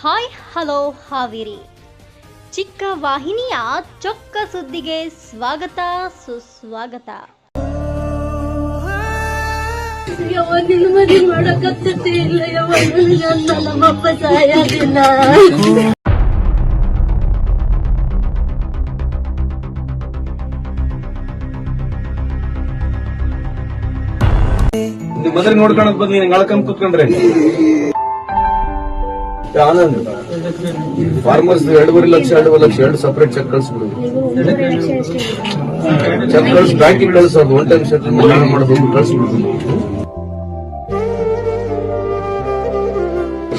Hi hello Haveri ಚಿಕ್ಕ ವಾಹಿನಿಯ ಚೊಕ್ಕ ಸುದ್ದಿಗೆ ಸ್ವಾಗತ ಸುಸ್ವಾಗತ. ನಿನ್ನ ಮದುವೆ ಮಾಡಕತ್ತೇ ಇಲ್ಲ ನಮ್ಮಪ್ಪ ಸಾಯೋದಿಲ್ಲ. ಮದ್ರಿ ನೋಡ್ಕೊಳಕ್ ಬಂದ್ ನೀನ್ ಅಳ್ಕೊಂಡ್ ಕೂತ್ಕೊಂಡ್ರೆ Anand farmers 2.5 lakh 2 separate cheque ಕಳ್ಸ್ಬಿಡು. ಚೆಕ್ ಕಳ್ಸಿ ಬ್ಯಾಂಕಿಗೆ ಕಳ್ಸೋದು ಒನ್ ಟೈಮ್ ಸೆಟಲ್ಮೆಂಟ್ ಮಾಡೋದು ಕಳ್ಸ್ಬಿಡುದು.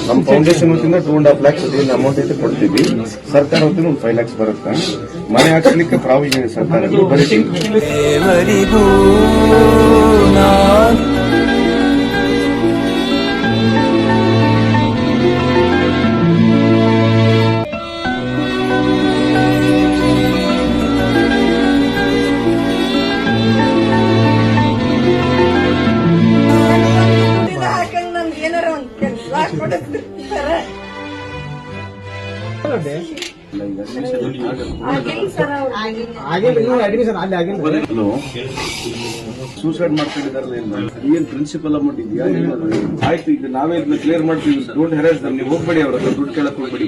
ನಮ್ಮ ಫೌಂಡೇಶನ್ ವತಿಯಿಂದ 2.5 lakhs ಏನು ಅಮೌಂಟ್ ಐತೆ ಕೊಡ್ತೀವಿ. ಸರ್ಕಾರ ವತಿಯಿಂದ ಒಂದು 5 lakhs ಬರುತ್ತೆ. ಮನೆ ಹಾಕ್ಸ್ಲಿಕ್ಕೆ ಪ್ರಾವಿಷನ್ ಸರ್ಕಾರ ಸೂಸೈಡ್ ಮಾಡ್ಕೊಂಡಿದಾರಲ್ಲ ಏನ್ ಪ್ರಿನ್ಸಿಪಲ್ ಅಮೌಂಟ್ ಇದೆಯಾ? ಆಯ್ತು, ಈಗ ನಾವೇ ಇದನ್ನ ಕ್ಲಿಯರ್ ಮಾಡ್ತೀವಿ. ಡೋಂಟ್ ಹೆರಾಸ್ ದಮ್. ನೀವು ಹೋಗ್ಬೇಡಿ, ಅವ್ರ ಹತ್ರ ದುಡ್ಡು ಕೇಳಕ್ ಹೋಗ್ಬೇಡಿ.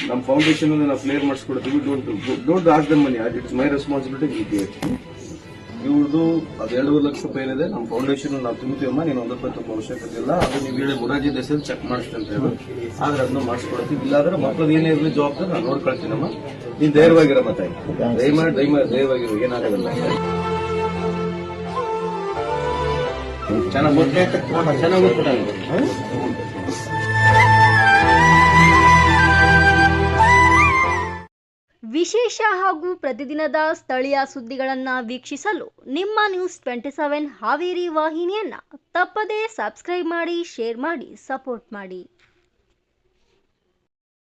ನಮ್ಮ ಫೌಂಡೇಶನ್ ನಾವು ಕ್ಲಿಯರ್ ಮಾಡಿಸ್ಕೊಡ್ತೀವಿ. Don't ask them money. It's my responsibility. ಇವ್ರದ್ದು ಅದು 2.5 ಲಕ್ಷ ರೂಪಾಯಿ ಏನಿದೆ ನಮ್ಮ ಫೌಂಡೇಶನ್ ನಾವು ತುಂಬ್ತೀವಮ್ಮ. ನೀನು 1 ರೂಪಾಯಿ ತುಂಬ ಅವಶ್ಯಕತೆ ಇಲ್ಲ. ಅದು ನೀವು ಹೇಳಿ ಮುರಾರ್ಜಿ ದೇಸಾಯಿ ಚೆಕ್ ಮಾಡಿಸ್ತೇನೆ ಅಂತ ಹೇಳಿ ಆದ್ರೆ ಅದನ್ನ ಮಾಡಿಸ್ಕೊಡ್ತೀವಿ. ಇಲ್ಲಾಂದ್ರೆ ಮಕ್ಕಳದ್ದು ಏನೇ ಇರಲಿ ಜವಾಬ್ದಾರಿ ನಾನು ನೋಡ್ಕೊಳ್ತೀನಮ್ಮ. ನೀನ್ ಧೈರ್ಯವಾಗಿರಮ್ಮ ತಾಯಿ, ಧೈರ್ಯವಾಗಿರು, ಏನಾಗಲ್ಲ. ಚೆನ್ನಾಗಿ ವಿಶೇಷ ಹಾಗೂ ಪ್ರತಿದಿನದ ಸ್ಥಳೀಯ ಸುದ್ದಿಗಳನ್ನು ವೀಕ್ಷಿಸಲು ನಿಮ್ಮ ನ್ಯೂಸ್ 27 ಹಾವೇರಿ ವಾಹಿನಿಯನ್ನ ತಪ್ಪದೇ ಸಬ್ಸ್ಕ್ರೈಬ್ ಮಾಡಿ, ಶೇರ್ ಮಾಡಿ, ಸಪೋರ್ಟ್ ಮಾಡಿ.